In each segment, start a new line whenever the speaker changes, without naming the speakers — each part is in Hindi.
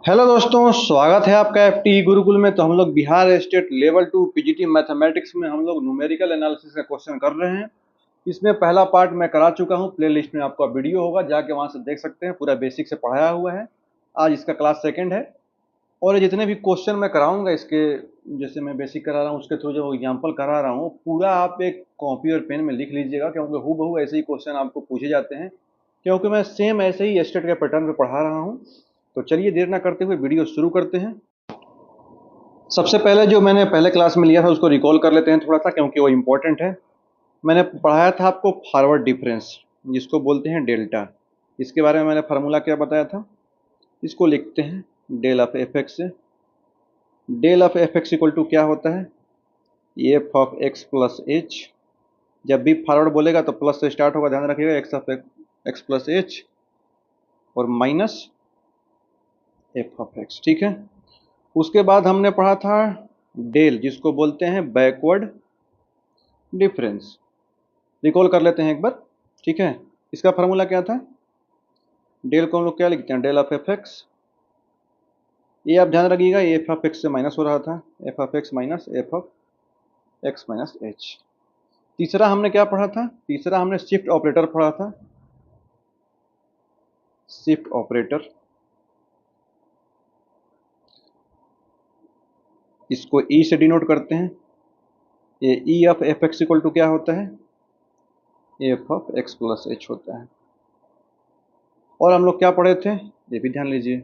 हेलो दोस्तों, स्वागत है आपका एफटी गुरुकुल में। तो हम लोग Bihar state level 2 PGT mathematics में हम लोग न्यूमेरिकल एनालिसिस का क्वेश्चन कर रहे हैं। इसमें पहला पार्ट मैं करा चुका हूं, प्लेलिस्ट में आपका वीडियो होगा, जाके वहां से देख सकते हैं। पूरा बेसिक से पढ़ाया हुआ है। आज इसका क्लास सेकंड है और ये जितने भी क्वेश्चन मैं कराऊंगा इसके, जैसे मैं बेसिक करा रहा हूँ उसके थ्रू जो एग्जाम्पल करा रहा हूँ, पूरा आप एक कॉपी और पेन में लिख लीजिएगा, क्योंकि हूबहू ऐसे ही क्वेश्चन आपको पूछे जाते हैं, क्योंकि मैं सेम ऐसे ही स्टेट के पैटर्न पे पढ़ा रहा हूँ। तो चलिए देर ना करते हुए वीडियो शुरू करते हैं। सबसे पहले जो मैंने पहले क्लास में लिया था उसको रिकॉल कर लेते हैं थोड़ा सा, क्योंकि वो इम्पोर्टेंट है। मैंने पढ़ाया था आपको फॉरवर्ड डिफरेंस, जिसको बोलते हैं डेल्टा। इसके बारे में मैंने फार्मूला क्या बताया था, इसको लिखते हैं डेल ऑफ एफ एक्स से। Del of F X equal to क्या होता है, F of X plus H. जब भी फॉरवर्ड बोलेगा तो प्लस से स्टार्ट होगा, ध्यान रखिएगा, x of X plus H और माइनस एफ ऑफ एक्स। ठीक है। उसके बाद हमने पढ़ा था डेल, जिसको बोलते हैं बैकवर्ड डिफरेंस। रिकॉल कर लेते हैं एक बार। ठीक है। इसका फार्मूला क्या था, डेल को हम लोग क्या लिखते हैं, डेल ऑफ एफ एक्स। ये आप ध्यान रखिएगा, ये एफ ऑफ एक्स से माइनस हो रहा था, F of X minus F of X minus H. तीसरा हमने क्या पढ़ा था, तीसरा हमने शिफ्ट ऑपरेटर पढ़ा था। शिफ्ट ऑपरेटर, इसको ई से डिनोट करते हैं। ये E of F X equal to क्या होता है, F of X plus H होता है। और हम लोग क्या पढ़े थे, ये भी ध्यान लीजिए,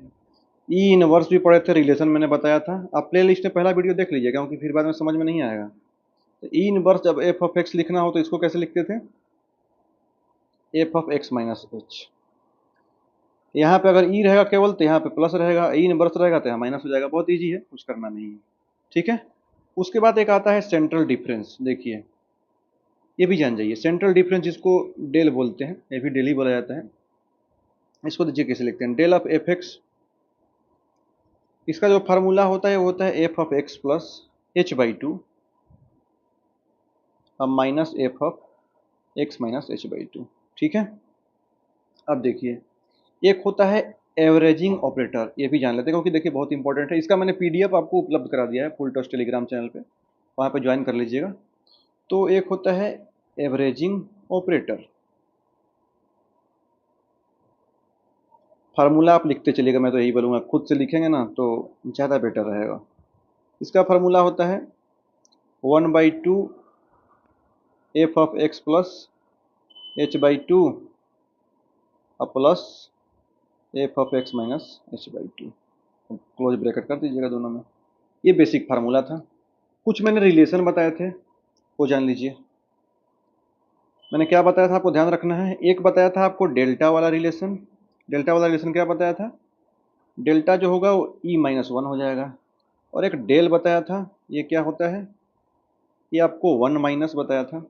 ई इनवर्स भी पढ़े थे, रिलेशन मैंने बताया था। आप प्ले लिस्ट में पहला वीडियो देख लीजिए, क्योंकि फिर बाद में समझ में नहीं आएगा। तो ई इनवर्स जब एफ ऑफ एक्स लिखना हो तो इसको कैसे लिखते थे, F of X minus H. यहाँ पे अगर ई रहेगा केवल तो यहाँ पे प्लस रहेगा, ई इनवर्स रहेगा तो यहाँ माइनस हो जाएगा। बहुत ईजी है, कुछ करना नहीं है। ठीक है। उसके बाद एक आता है सेंट्रल डिफरेंस। देखिए ये भी जान जाइए, सेंट्रल डिफरेंस जिसको डेल बोलते हैं, ये भी डेल ही बोला जाता है। इसको देखिए कैसे लिखते हैं, डेल ऑफ एफ एक्स। इसका जो फार्मूला होता है वो होता है F of X plus H by two अब minus F of X minus H by two. ठीक है। अब देखिए एक होता है एवरेजिंग ऑपरेटर, ये भी जान लेते हैं, क्योंकि देखिए बहुत इंपॉर्टेंट है। इसका मैंने पीडीएफ आपको उपलब्ध करा दिया है फुल टॉस टेलीग्राम चैनल पे, वहाँ पे ज्वाइन कर लीजिएगा। तो एक होता है एवरेजिंग ऑपरेटर। फार्मूला आप लिखते चलिएगा, मैं तो यही बोलूँगा, खुद से लिखेंगे ना तो ज़्यादा बेटर रहेगा। इसका फार्मूला होता है 1/2 F of X plus H by two plus F of X minus H by to, close bracket कर दीजिएगा दोनों में। ये बेसिक फार्मूला था। कुछ मैंने रिलेशन बताए थे, वो जान लीजिए। मैंने क्या बताया था, आपको ध्यान रखना है। एक बताया था आपको डेल्टा वाला रिलेशन। डेल्टा वाला रिलेशन क्या बताया था, डेल्टा जो होगा वो ई माइनस वन हो जाएगा। और एक डेल बताया था, ये क्या होता है, ये आपको वन माइनस बताया था।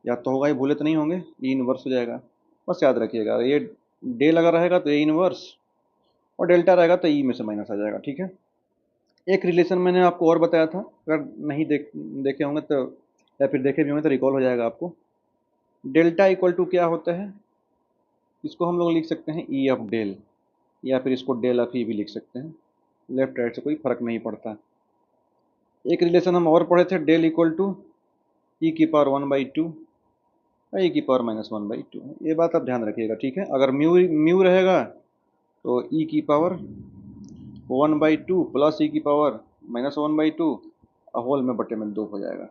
याद तो होगा, ये भूले तो नहीं होंगे, ई इनवर्स हो जाएगा। बस याद रखिएगा, ये डेल अगर रहेगा तो ए इनवर्स, और डेल्टा रहेगा तो ई में से माइनस आ जाएगा। ठीक है। एक रिलेशन मैंने आपको और बताया था, अगर नहीं देखे होंगे तो, या फिर देखे भी होंगे तो रिकॉल हो जाएगा आपको। डेल्टा इक्वल टू क्या होता है, इसको हम लोग लिख सकते हैं ई ऑफ डेल, या फिर इसको डेल ऑफ ई भी लिख सकते हैं। लेफ्ट राइट से कोई फर्क नहीं पड़ता। एक रिलेशन हम और पढ़े थे, डेल इक्वल टू ई की पावर 1/2 ई की पावर -1/2। ये बात आप ध्यान रखिएगा। ठीक है। अगर म्यू म्यू रहेगा तो ई की पावर 1/2 प्लस ई की पावर -1/2 होल में बटे में 2 हो जाएगा।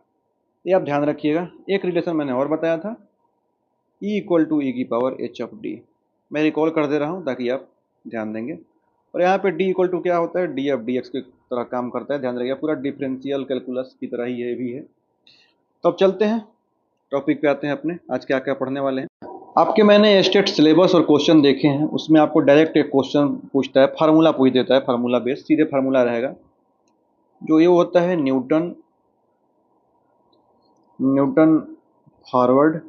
ये आप ध्यान रखिएगा। एक रिलेशन मैंने और बताया था, ई इक्वल टू ई की पावर एच ऑफ डी। मैं रिकॉल कर दे रहा हूँ ताकि आप ध्यान देंगे। और यहाँ पे डी इक्वल टू क्या होता है, डी ऑफ डी एक्स की तरह काम करता है, ध्यान रखिएगा। पूरा डिफरेंशियल कैलकुलस की तरह ही ये भी है। तो अब चलते हैं टॉपिक पे, आते हैं अपने आज क्या क्या पढ़ने वाले हैं। आपके मैंने स्टेट सिलेबस और क्वेश्चन देखे हैं, उसमें आपको डायरेक्ट एक क्वेश्चन पूछता है, फार्मूला पूछ देता है, फार्मूला बेस्ड सीधे फार्मूला रहेगा। जो ये होता है न्यूटन फॉरवर्ड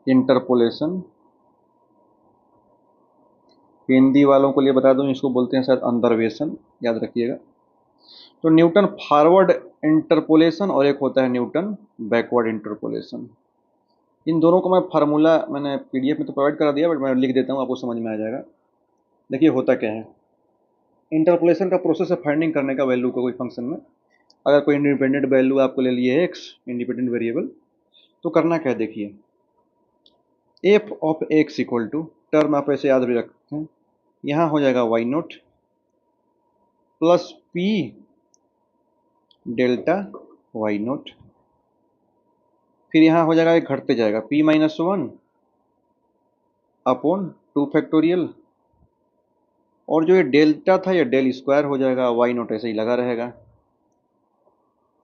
इंटरपोलेशन। हिंदी वालों को लिए बता दूं, इसको बोलते हैं शायद अंतर्वेशन, याद रखिएगा। तो न्यूटन फॉरवर्ड इंटरपोलेशन और एक होता है न्यूटन बैकवर्ड इंटरपोलेशन। इन दोनों को मैं फार्मूला मैंने पीडीएफ में तो प्रोवाइड करा दिया, बट मैं लिख देता हूँ, आपको समझ में आ जाएगा। देखिए होता क्या है, इंटरपोलेशन का प्रोसेस है फाइंडिंग करने का वैल्यू को कोई फंक्शन में। अगर कोई इंडिपेंडेंट वैल्यू आपको ले लिए है एक्स, इंडिपेंडेंट वेरिएबल, तो करना क्या है देखिए, F of X equal to, term आप ऐसे याद भी रखते हैं, यहाँ हो जाएगा Y nought plus P delta Y nought, फिर यहाँ हो जाएगा, एक घटते जाएगा, P minus one upon 2 factorial, और जो ये डेल्टा था ये डेल स्क्वायर हो जाएगा, वाई नोट ऐसे ही लगा रहेगा।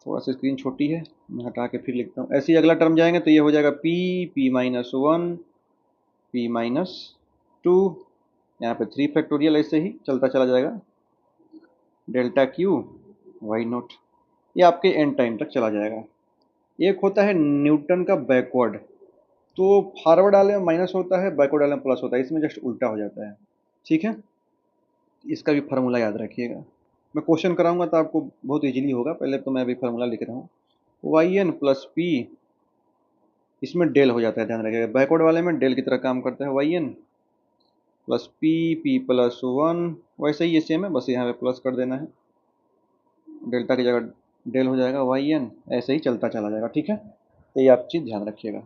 थोड़ा सा स्क्रीन छोटी है, मैं हटा के फिर लिखता हूँ। ऐसे ही अगला टर्म जाएंगे तो ये हो जाएगा P minus one, P minus two, यहाँ पे 3 फैक्टोरियल, ऐसे ही चलता चला जाएगा, डेल्टा क्यू वाई नोट, ये आपके एंड टाइम तक चला जाएगा। एक होता है न्यूटन का बैकवर्ड, तो फॉरवर्ड वाले में माइनस होता है, बैकवर्ड वाले में प्लस होता है, इसमें जस्ट उल्टा हो जाता है। ठीक है, इसका भी फार्मूला याद रखिएगा, मैं क्वेश्चन कराऊंगा तो आपको बहुत इजीली होगा। पहले तो मैं अभी फार्मूला लिख रहा हूँ, वाई एन प्लस पी, इसमें डेल हो जाता है, ध्यान रखिएगा, बैकवर्ड वाले में डेल की तरह काम करता है, Y N plus P plus one, वैसे ही ये सेम है, बस यहाँ पे प्लस कर देना है, डेल्टा की जगह डेल हो जाएगा, वाई एन ऐसे ही चलता चला जाएगा। ठीक है, तो ये आप चीज़ ध्यान रखिएगा।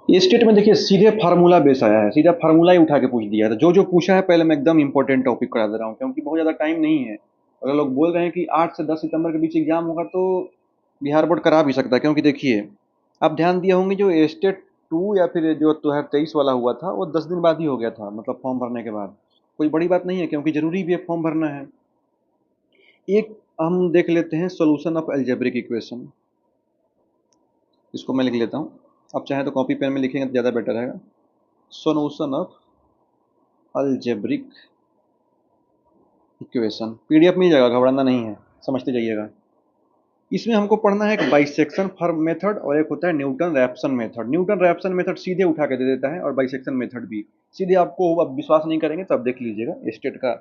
ये स्टेट में देखिए सीधे फार्मूला बेस आया है, सीधा फार्मूला ही उठा के पूछ दिया था। जो पूछा है पहले मैं एकदम इंपॉर्टेंट टॉपिक करा दे रहा हूँ, क्योंकि बहुत ज़्यादा टाइम नहीं है। अगर लोग बोल रहे हैं कि 8 से 10 सितंबर के बीच एग्जाम होगा तो बिहार बोर्ड करा भी सकता है, क्योंकि देखिए आप ध्यान दिए होंगे, जो स्टेट 2 या फिर जो 2023 वाला हुआ था वो 10 दिन बाद ही हो गया था, मतलब फॉर्म भरने के बाद। कोई बड़ी बात नहीं है, क्योंकि जरूरी भी है फॉर्म भरना है। एक हम देख लेते हैं सोल्यूशन ऑफ अलजेब्रिक इक्वेशन, इसको मैं लिख लेता हूँ, आप चाहें तो कॉपी पेन में लिखेंगे तो ज़्यादा बेटर रहेगा। Solution of algebraic equation, PDF मिल जाएगा, घबराना नहीं है, समझते जाइएगा। इसमें हमको पढ़ना है एक बाइसेक्शन फॉर्म मेथड और एक होता है Newton Raphson method. Newton Raphson method सीधे उठा के दे देता है, और बाइसेक्शन मेथड भी सीधे, आपको अब विश्वास नहीं करेंगे तो आप देख लीजिएगा स्टेट का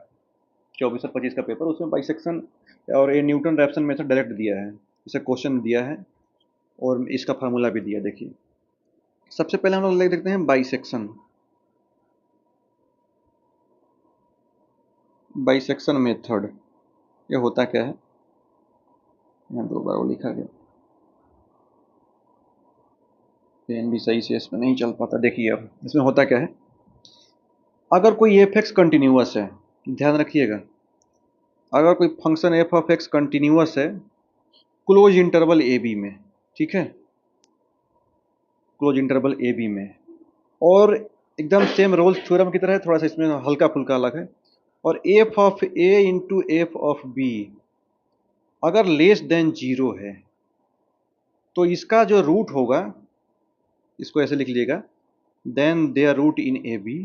24 और 25 का पेपर, उसमें बाइसेक्शन और ये न्यूटन रैप्सन मेथड डायरेक्ट दिया है, इसे क्वेश्चन दिया है और इसका फार्मूला भी दिया। देखिए सबसे पहले हम लोग लिख देखते हैं बाइसेक्शन, बाइसेक्शन मेथड ये होता क्या है, यहाँ 2 बार वो लिखा गया, पेन भी सही से इसमें नहीं चल पाता। देखिए अब इसमें होता क्या है, अगर कोई एफ एक्स कंटिन्यूअस है, ध्यान रखिएगा, अगर कोई function F of x continuous है क्लोज इंटरवल ए बी में, ठीक है, क्लोज इंटरवल ए बी में, और एकदम सेम रोल्स थ्योरम की तरह है, थोड़ा सा इसमें हल्का फुल्का अलग है, और F of A into F of B अगर लेस देन 0 है, तो इसका जो रूट होगा, इसको ऐसे लिख लीजिएगा, then there root in A B,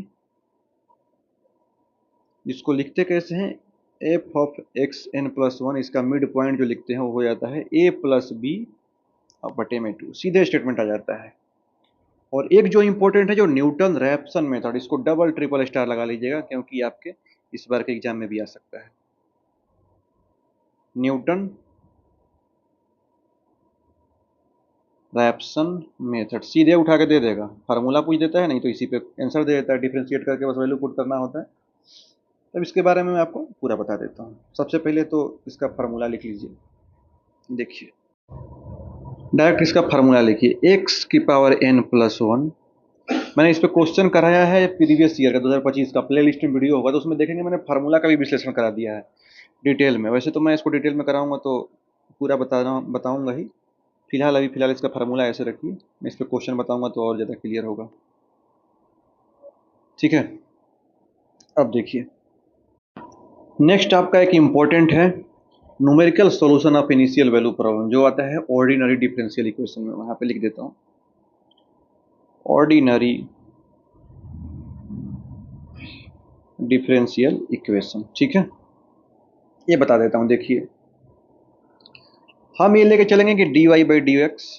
इसको लिखते कैसे हैं, F of X N plus one, इसका मिड पॉइंट जो लिखते हैं वो हो जाता है ए प्लस बी बटे में 2, सीधे स्टेटमेंट आ जाता है। और एक जो इंपॉर्टेंट है, जो न्यूटन रैप्सन मेथड, इसको डबल ट्रिपल स्टार लगा लीजिएगा, क्योंकि आपके इस बार के एग्जाम में भी आ सकता है। न्यूटन रैप्सन मेथड सीधे उठा के दे देगा, फार्मूला पूछ देता है, नहीं तो इसी पे आंसर दे देता है, डिफ्रेंशिएट करके बस वैल्यू पुट करना होता है। तब इसके बारे में मैं आपको पूरा बता देता हूँ। सबसे पहले तो इसका फार्मूला लिख लीजिए, देखिए डायरेक्ट इसका फार्मूला लिखिए, एक्स की पावर एन प्लस वन, मैंने इस पर क्वेश्चन कराया है प्रीवियस ईयर का 2025 का, प्ले लिस्ट में वीडियो होगा तो उसमें देखेंगे, मैंने फार्मूला का भी विश्लेषण करा दिया है डिटेल में। वैसे तो मैं इसको डिटेल में कराऊंगा तो पूरा बताऊंगा ही, फिलहाल इसका फार्मूला ऐसे रखिए, मैं इस पर क्वेश्चन बताऊंगा तो और ज़्यादा क्लियर होगा। ठीक है, अब देखिए नेक्स्ट आपका एक इम्पॉर्टेंट है numerical solution of initial value problem, जो आता है ऑर्डिनरी डिफरेंशियल इक्वेशन में, वहाँ पे लिख देता हूँ ऑर्डिनरी डिफरेंशियल इक्वेशन। ठीक है, ये बता देता हूँ, देखिए हम ये लेके चलेंगे कि dy by D x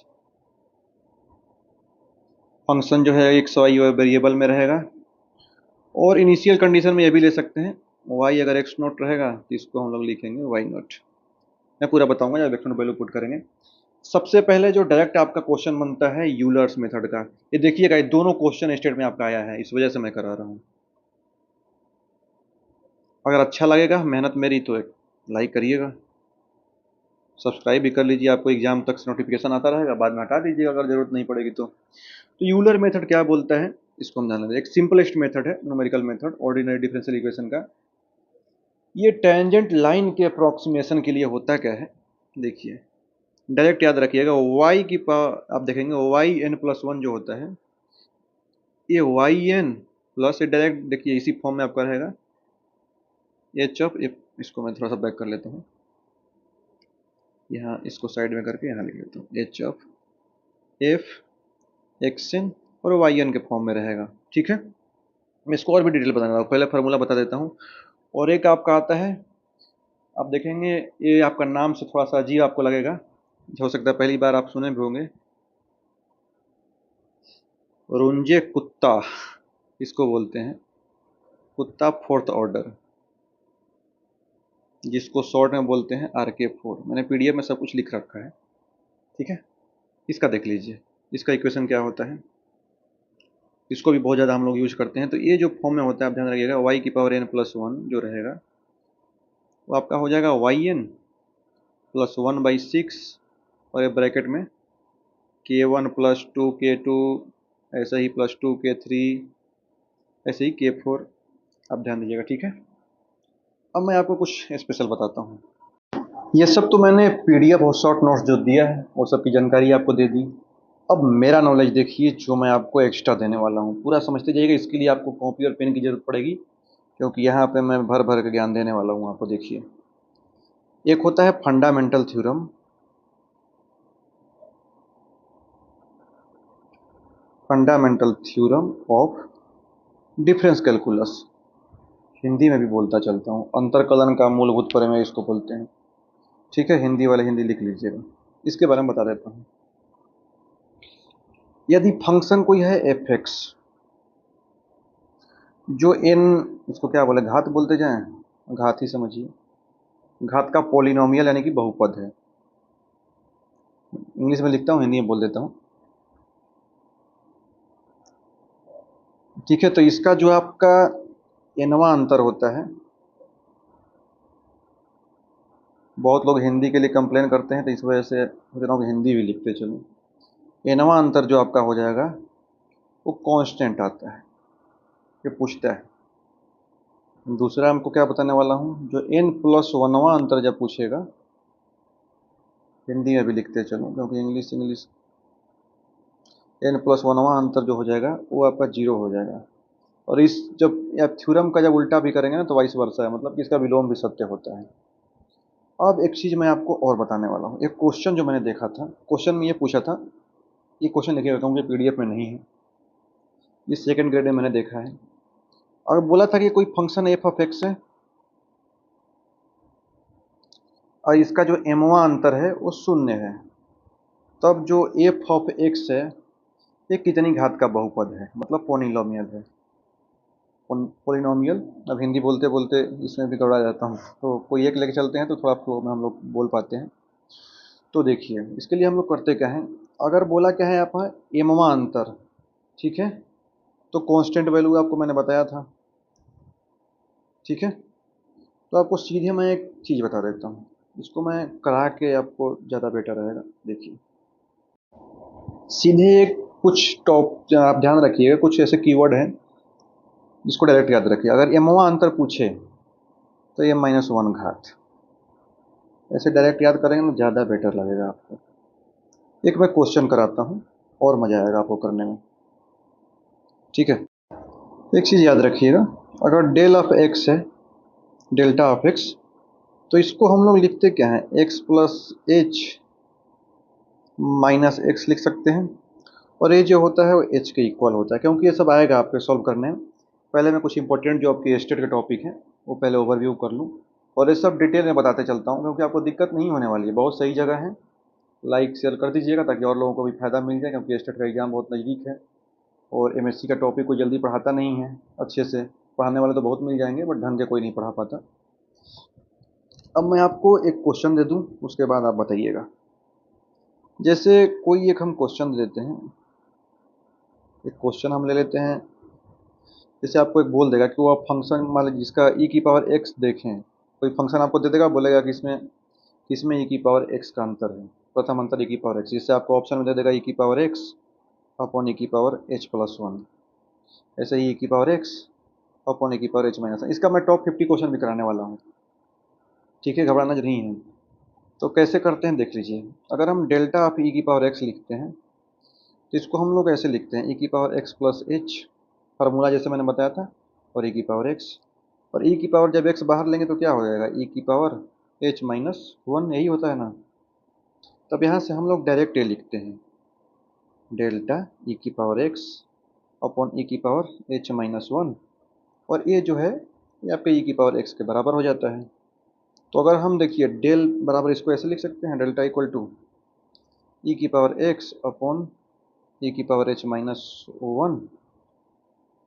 function जो है एक्स वाई वेरिएबल में रहेगा, और इनिशियल कंडीशन में ये भी ले सकते हैं, y अगर एक्स नोट रहेगा तो इसको हम लोग लिखेंगे वाई नोट। मैं पूरा बताऊंगा जब एक्स नोट वैल्यू पुट करेंगे। सबसे पहले जो डायरेक्ट आपका क्वेश्चन बनता है यूलर्स मेथड का, ये देखिएगा, ये दोनों क्वेश्चन स्टेट में आपका आया है, इस वजह से मैं करा रहा हूँ। अगर अच्छा लगेगा मेहनत मेरी तो एक लाइक करिएगा, सब्सक्राइब भी कर लीजिए, आपको एग्जाम तक से नोटिफिकेशन आता रहेगा, बाद में हटा दीजिएगा अगर ज़रूरत नहीं पड़ेगी तो यूलर मेथड क्या बोलता है इसको हम जान लेते हैं। एक सिंपलेस्ट मेथड है numerical method ordinary differential equation का। ये टेंजेंट लाइन के अप्रॉक्सीमेशन के लिए होता क्या है, देखिए डायरेक्ट याद रखिएगा, y की पावर आप देखेंगे yn+1 जो होता है ये yn प्लस डायरेक्ट देखिए इसी फॉर्म में आपका रहेगा एच ऑफ एफ। इसको मैं थोड़ा सा बैक कर लेता हूँ, यहाँ इसको साइड में करके यहाँ लिख लेता हूँ एच ऑफ एफ एक्सन और वाई एन के फॉर्म में रहेगा। ठीक है, मैं इसको और भी डिटेल बताने वाला हूँ, पहले फार्मूला बता देता हूँ। और एक आपका आता है, आप देखेंगे ये आपका नाम से थोड़ा सा अजीब आपको लगेगा, हो सकता है पहली बार आप सुने भी होंगे, रुंजे कुत्ता इसको बोलते हैं, कुत्ता फोर्थ ऑर्डर, जिसको शॉर्ट में बोलते हैं RK4। मैंने PDF में सब कुछ लिख रखा है। ठीक है, इसका देख लीजिए, इसका इक्वेशन क्या होता है, इसको भी बहुत ज़्यादा हम लोग यूज करते हैं। तो ये जो फॉर्म में होता है आप ध्यान रखिएगा, y⁻n+1 जो रहेगा वो आपका हो जाएगा yn+1/6 और ये ब्रैकेट में k1+2 k2 ऐसे ही +2 k3 ऐसे ही k4, आप ध्यान दीजिएगा। ठीक है, अब मैं आपको कुछ स्पेशल बताता हूँ। ये सब तो मैंने PDF और शॉर्ट नोट्स जो दिया है वो सब की जानकारी आपको दे दी। अब मेरा नॉलेज देखिए जो मैं आपको एक्स्ट्रा देने वाला हूँ, पूरा समझते जाइएगा। इसके लिए आपको कॉपी और पेन की जरूरत पड़ेगी, क्योंकि यहाँ पे मैं भर भर के ज्ञान देने वाला हूँ आपको। देखिए, एक होता है fundamental theorem, fundamental theorem of difference calculus, Hindi में भी बोलता चलता हूँ, अंतरकलन का मूलभूत प्रमेय इसको बोलते हैं। ठीक है, हिंदी वाले हिंदी लिख लीजिएगा, इसके बारे में बता देता हूँ। यदि फंक्शन कोई है f(x) जो n, इसको क्या बोले, घात बोलते जाएं, घात ही समझिए, घात का पॉलिनोमियल यानी कि बहुपद है। इंग्लिश में लिखता हूँ, हिंदी में बोल देता हूँ। ठीक है, तो इसका जो आपका nवां अंतर होता है, बहुत लोग हिंदी के लिए कंप्लेन करते हैं तो इस वजह से सोच रहा हूँ कि हिंदी भी लिखते चलो। nवां अंतर जो आपका हो जाएगा वो कांस्टेंट आता है, ये पूछता है। दूसरा हमको क्या बताने वाला हूँ, जो n+1वां अंतर जब पूछेगा, हिंदी में भी लिखते चलो क्योंकि इंग्लिश n+1वां अंतर जो हो जाएगा वो आपका 0 हो जाएगा। और इस जब या थ्योरम का जब उल्टा भी करेंगे ना तो वाइस वर्सा है, मतलब कि इसका विलोम भी सत्य होता है। अब एक चीज़ मैं आपको और बताने वाला हूँ, एक क्वेश्चन जो मैंने देखा था, क्वेश्चन में ये पूछा था, ये क्वेश्चन लिखे रखा हूँ, PDF में नहीं है, ये सेकंड ग्रेड में मैंने देखा है। और बोला था कि कोई फंक्शन f(x) है और इसका जो mवां अंतर है वो 0 है, तब जो f(x) है ये कितनी घात का बहुपद है, मतलब पॉलिनोमियल है। पॉलिनोमियल, अब हिंदी बोलते बोलते इसमें भी गड़बड़ा जाता हूँ, तो कोई एक लेके चलते हैं तो थोड़ा फ्लो में हम लोग बोल पाते हैं। तो देखिए, इसके लिए हम लोग करते क्या हैं, अगर बोला क्या है आपका mवां अंतर, ठीक है, तो कांस्टेंट वैल्यू आपको मैंने बताया था। ठीक है, तो आपको सीधे मैं एक चीज़ बता देता हूँ, इसको मैं करा के आपको ज़्यादा बेटर रहेगा। देखिए, सीधे एक कुछ टॉप आप ध्यान रखिएगा, कुछ ऐसे कीवर्ड हैं जिसको डायरेक्ट याद रखिए। अगर mवां अंतर पूछे तो ये -1 घात, ऐसे डायरेक्ट याद करेंगे ना ज़्यादा बेटर लगेगा आपको। एक मैं क्वेश्चन कराता हूँ और मज़ा आएगा आपको करने में। ठीक है, एक चीज़ याद रखिएगा, अगर डेल ऑफ x है, डेल्टा ऑफ x, तो इसको हम लोग लिखते क्या हैं, x + h - x लिख सकते हैं, और ये जो होता है वो h के इक्वल होता है, क्योंकि ये सब आएगा आपके सॉल्व करने में। पहले मैं कुछ इंपॉर्टेंट जो आपके स्टेट के टॉपिक हैं वो पहले ओवरव्यू कर लूँ, और ये सब डिटेल में बताते चलता हूँ, क्योंकि आपको दिक्कत नहीं होने वाली है। बहुत सही जगह है, लाइक शेयर कर दीजिएगा ताकि और लोगों को भी फ़ायदा मिल जाए, क्योंकि स्टेट का एग्ज़ाम बहुत नज़दीक है और MSc का टॉपिक कोई जल्दी पढ़ाता नहीं है अच्छे से। पढ़ाने वाले तो बहुत मिल जाएंगे बट ढंग से कोई नहीं पढ़ा पाता। अब मैं आपको एक क्वेश्चन दे दूं, उसके बाद आप बताइएगा। जैसे कोई एक हम क्वेश्चन देते हैं, एक क्वेश्चन हम ले लेते हैं, जैसे आपको एक बोल देगा कि वो फंक्शन मान लीजिए जिसका ई की पावर एक्स देखें, कोई फंक्शन आपको दे देगा, बोलेगा कि इसमें ई की पावर एक्स का अंतर है, प्रथम अंतर ई की पावर एक्स, जिससे आपको ऑप्शन में दे देगा ई की पावर एक्स अपॉन ई की पावर एच प्लस वन, ऐसे ही ई की पावर एक्स अपॉन ई की पावर एच माइनस वन। इसका मैं टॉप 50 क्वेश्चन भी कराने वाला हूँ, ठीक है, घबराना नहीं है। तो कैसे करते हैं देख लीजिए। अगर हम डेल्टा ऑफ ई की पावर एक्स लिखते हैं तो इसको हम लोग ऐसे लिखते हैं, ई की power x plus H, formula जैसे मैंने बताया था, और ई की पावर एक्स, और ई की पावर जब एक्स बाहर लेंगे तो क्या हो जाएगा, ई की पावर एच माइनस वन, यही होता है ना। तब यहाँ से हम लोग डायरेक्ट ये लिखते हैं, डेल्टा ई की पावर एक्स अपॉन ई की पावर एच माइनस वन, और ये जो है ये आपके ई की पावर एक्स के बराबर हो जाता है। तो अगर हम देखिए डेल बराबर इसको ऐसे लिख सकते हैं, डेल्टा इक्वल टू ई की पावर एक्स अपॉन ई की power H minus one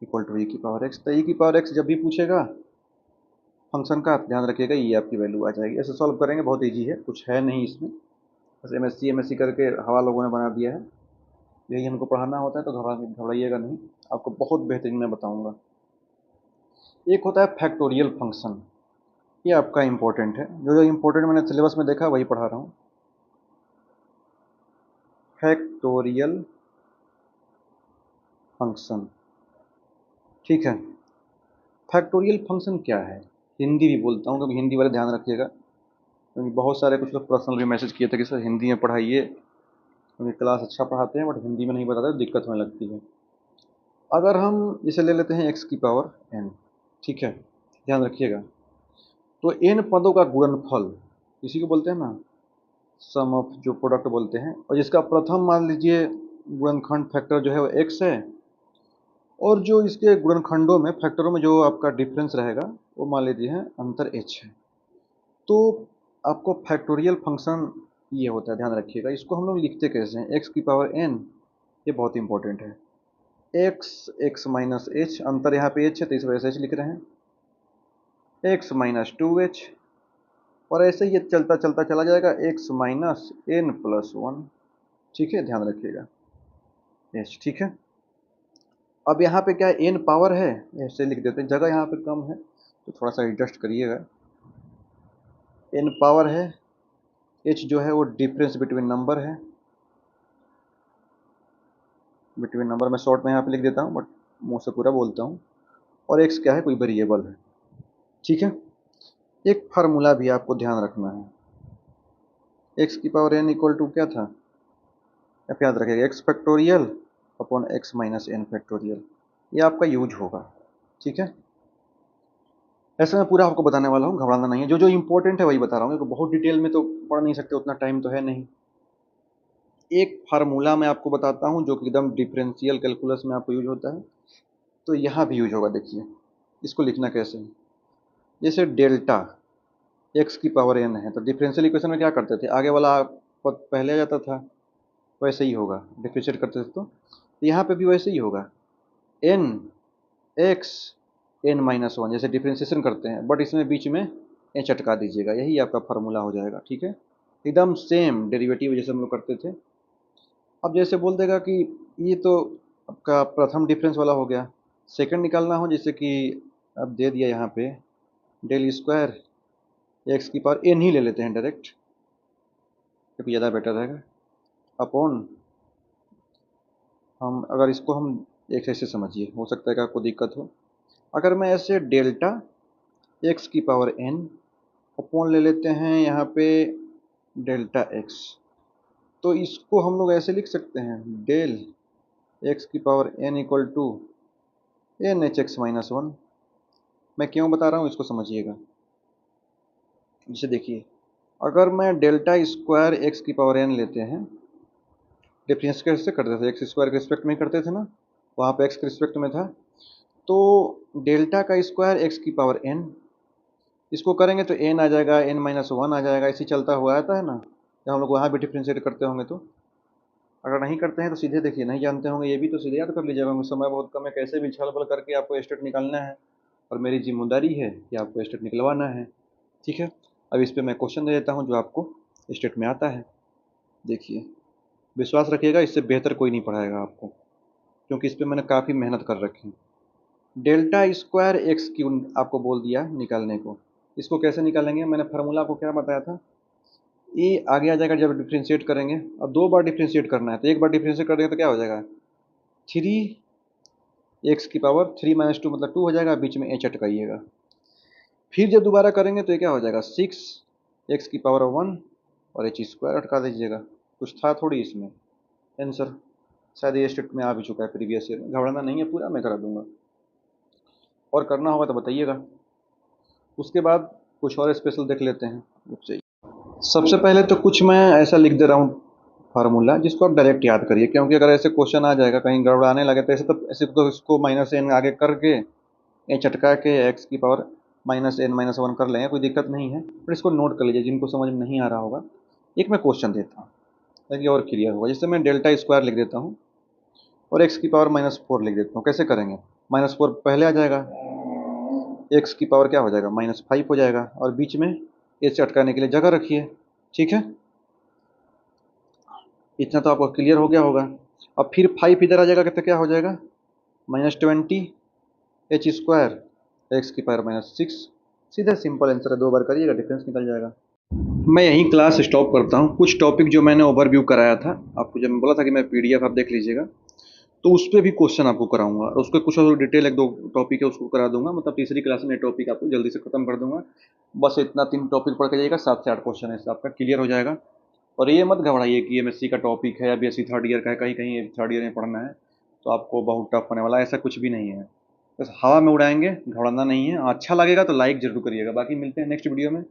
equal to E की पावर एक्स। तो ई की पावर एक्स जब भी पूछेगा फंक्शन का, ध्यान रखिएगा ये आपकी वैल्यू आ जाएगी। ऐसे सॉल्व करेंगे, बहुत ईजी है, कुछ है नहीं इसमें, बस एमएससी करके हवा लोगों ने बना दिया है, यही हमको पढ़ाना होता है, तो घबराइएगा नहीं, आपको बहुत बेहतरीन मैं बताऊंगा। एक होता है फैक्टोरियल फंक्शन, ये आपका इंपॉर्टेंट है, जो जो इंपॉर्टेंट मैंने सिलेबस में देखा वही पढ़ा रहा हूँ। फैक्टोरियल फंक्शन, ठीक है। फैक्टोरियल फंक्शन क्या है, हिंदी भी बोलता हूँ, क्योंकि हिंदी वाले ध्यान रखिएगा, क्योंकि बहुत सारे कुछ लोग पर्सनल भी मैसेज किए थे कि सर हिंदी में पढ़ाइए, क्योंकि क्लास अच्छा पढ़ाते हैं बट हिंदी में नहीं बताते, तो दिक्कत होने लगती है। अगर हम इसे ले लेते हैं एक्स की पावर एन, ठीक है, ध्यान रखिएगा, तो एन पदों का गुणनफल, इसी को बोलते हैं ना सम ऑफ, जो प्रोडक्ट बोलते हैं, और जिसका प्रथम मान लीजिए गुणनखंड फैक्टर जो है वो एक्स है, और जो इसके गुणनखंडों में फैक्टरों में जो आपका डिफरेंस रहेगा वो मान लीजिए है अंतर एच है। तो आपको फैक्टोरियल फंक्शन ये होता है, ध्यान रखिएगा। इसको हम लोग लिखते कैसे हैं, एक्स की पावर एन, ये बहुत इंपॉर्टेंट है, एक्स एक्स माइनस एच, अंतर यहाँ पे एच है तो इस वजह से एच लिख रहे हैं, एक्स माइनस टू एच, और ऐसे ही ये चलता चलता चला जाएगा, X minus N plus one, ठीक है, ध्यान रखिएगा एच, ठीक है। अब यहाँ पे क्या एन पावर है, ऐसे लिख देते हैं, जगह यहाँ पे कम है तो थोड़ा सा एडजस्ट करिएगा, एन पावर है, एच जो है वो डिफरेंस बिटवीन नंबर है, बिटवीन नंबर मैं शॉर्ट में यहाँ पे लिख देता हूँ बट मुँह से पूरा बोलता हूँ, और एक्स क्या है, कोई वेरिएबल है, ठीक है। एक फार्मूला भी आपको ध्यान रखना है, एक्स की पावर एन इक्वल टू क्या था, आप याद रखिएगा, X factorial upon X minus N factorial, ये आपका यूज होगा, ठीक है। ऐसे मैं पूरा आपको बताने वाला हूँ, घबराना नहीं है, जो जो इंपॉर्टेंट है वही बता रहा हूँ, क्योंकि बहुत डिटेल में तो पढ़ नहीं सकते, उतना टाइम तो है नहीं। एक फार्मूला मैं आपको बताता हूँ जो कि एकदम डिफरेंशियल कैलकुलस में आपको यूज होता है, तो यहाँ भी यूज होगा, देखिए इसको लिखना कैसे है। जैसे डेल्टा एक्स की पावर एन है, तो डिफरेंशियल इक्वेशन में क्या करते थे, आगे वाला पद पहले आ जाता था, वैसे ही होगा, डिफरेंशिएट करते थे तो यहाँ पे भी वैसे ही होगा, N X N minus one, जैसे डिफ्रेंसिएशन करते हैं, बट इसमें बीच में एच अटका दीजिएगा, यही आपका फार्मूला हो जाएगा, ठीक है, एकदम सेम डेरिवेटिव जैसे हम लोग करते थे। अब जैसे बोल देगा कि ये तो आपका प्रथम डिफरेंस वाला हो गया, सेकंड निकालना हो, जैसे कि अब दे दिया यहाँ पे डेल स्क्वायर एक्स की पावर एन ही ले लेते हैं डायरेक्ट, क्योंकि ज़्यादा बेटर रहेगा, अपॉन, हम अगर इसको हम एक ऐसे समझिए, हो सकता है कि आपको दिक्कत हो, अगर मैं ऐसे डेल्टा एक्स की पावर एन अपॉन ले लेते हैं यहाँ पे डेल्टा एक्स, तो इसको हम लोग ऐसे लिख सकते हैं, डेल एक्स की power N equal to N H X minus one. मैं क्यों बता रहा हूँ इसको समझिएगा, जैसे देखिए, अगर मैं डेल्टा स्क्वायर एक्स की पावर एन लेते हैं, डिफरेंस कैसे करते थे, एक्स स्क्वायर के रिस्पेक्ट में ही करते थे ना, वहाँ पे एक्स के रिस्पेक्ट में था, तो डेल्टा का स्क्वायर एक्स की पावर एन, इसको करेंगे तो एन आ जाएगा, एन माइनस वन आ जाएगा, इसी चलता हुआ आता है ना, जब हम लोग वहाँ भी डिफ्रेंशिएट करते होंगे तो, अगर नहीं करते हैं तो सीधे देखिए, नहीं जानते होंगे ये भी तो सीधे याद कर लीजिएगा, समय बहुत कम है, कैसे भी छल बल करके आपको स्टेट निकालना है, और मेरी जिम्मेदारी है कि आपको स्टेट निकलवाना है, ठीक है। अब इस पर मैं क्वेश्चन दे देता हूँ जो आपको स्टेट में आता है, देखिए, विश्वास रखिएगा, इससे बेहतर कोई नहीं पढ़ाएगा आपको, क्योंकि इस पर मैंने काफ़ी मेहनत कर रखी है। डेल्टा स्क्वायर एक्स क्यूब आपको बोल दिया निकालने को। इसको कैसे निकालेंगे, मैंने फार्मूला आपको क्या बताया था, ये आगे आ जाएगा जब डिफ्रेंशिएट करेंगे। अब 2 बार डिफ्रेंशिएट करना है, तो एक बार डिफ्रेंशिएट कर देंगे तो क्या हो जाएगा, 3 x⁻³ मतलब 2 हो जाएगा, बीच में एच अटकाइएगा। फिर जब दोबारा करेंगे तो ये क्या हो जाएगा, 6x⁻1 और एच स्क्वायर अटका दीजिएगा। कुछ था थोड़ी इसमें आंसर, शायद ये स्टेट में आ भी चुका है प्रीवियस ईयर में, घबराना नहीं है, पूरा मैं करा दूंगा। और करना होगा तो बताइएगा। उसके बाद कुछ और स्पेशल देख लेते हैं रुक। सबसे पहले तो कुछ मैं ऐसा लिख दे रहा हूँ फार्मूला, जिसको आप डायरेक्ट याद करिए, क्योंकि अगर ऐसे क्वेश्चन आ जाएगा कहीं गड़बड़ाने लगे तो ऐसे तो इसको -n आगे करके एच अटका के x⁻n-1 कर लेंगे, कोई दिक्कत नहीं है। पर इसको नोट कर लीजिए, जिनको समझ में नहीं आ रहा होगा। एक मैं क्वेश्चन देता हूँ ताकि और क्लियर होगा। जैसे मैं डेल्टा स्क्वायर लिख देता हूँ और x⁻⁻4 लिख देता हूँ। कैसे करेंगे, -4 पहले आ जाएगा, एक्स की पावर क्या हो जाएगा, -5 हो जाएगा, और बीच में एच अटकाने के लिए जगह रखिए। ठीक है, इतना तो आपको क्लियर हो गया होगा। अब फिर 5 इधर आ जाएगा तो क्या हो जाएगा, -20 h² x⁻⁻6। सीधा सिंपल आंसर है, 2 बार करिएगा डिफरेंस निकल जाएगा। मैं यहीं क्लास स्टॉप करता हूँ। कुछ टॉपिक जो मैंने ओवरव्यू कराया था आपको, जब मैं बोला था कि मैं पीडीएफ आप देख लीजिएगा, तो उस पर भी क्वेश्चन आपको कराऊंगा, और उसके कुछ और डिटेल 1-2 टॉपिक है उसको करा दूंगा। मतलब तीसरी क्लास में टॉपिक आपको जल्दी से खत्म कर दूंगा। बस इतना 3 टॉपिक पढ़ के जाइएगा, 7 से 8 क्वेश्चन है, आपका क्लियर हो जाएगा। और ये मत घबराइए कि एमएससी का टॉपिक है या बीएससी थर्ड ईयर का है, कहीं कहीं थर्ड ईयर में पढ़ना है तो आपको बहुत टफ होने वाला है, ऐसा कुछ भी नहीं है। बस हवा में उड़ाएंगे, घबराना नहीं है। अच्छा लगेगा तो लाइक जरूर करिएगा। बाकी मिलते हैं नेक्स्ट वीडियो में।